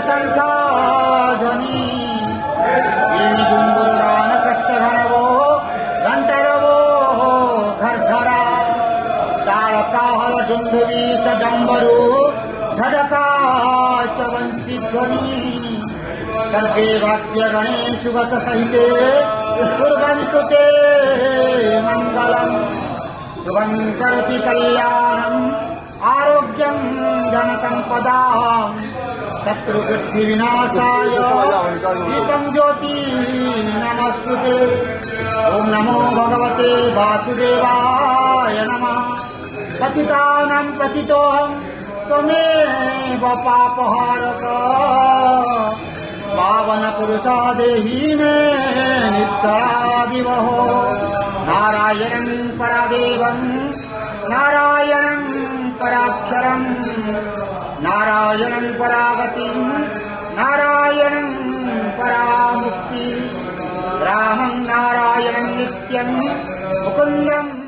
शङ्खाध्वनि गुम्बुरान कष्टघनवो घण्टरवो घर्घरा तालकाहल डुण्डुवी च डम्बरू धडका च वंशीध्वनि सर्वे वाद्यगणे सुवस सहिते कुर्वन्तु ते मङ्गलम् शुभं करोति कल्याणम् आरोग्यं धनसम्पदाम् शत्रुबुद्धिविनाशाय दीपं ज्योति नमस्तुते। ओम नमो भगवते वासुदेवाय नमः। पतितानां पतितोऽहं त्वमेव पापहारक पावन पुरुषा देहि मे निश्चलादिवहो। नारायणं परादेवं नारायणं पराक्षरं नारायणं परागतिं नारायणं परामुक्ति रामं नारायणं नित्यं मुकुन्दं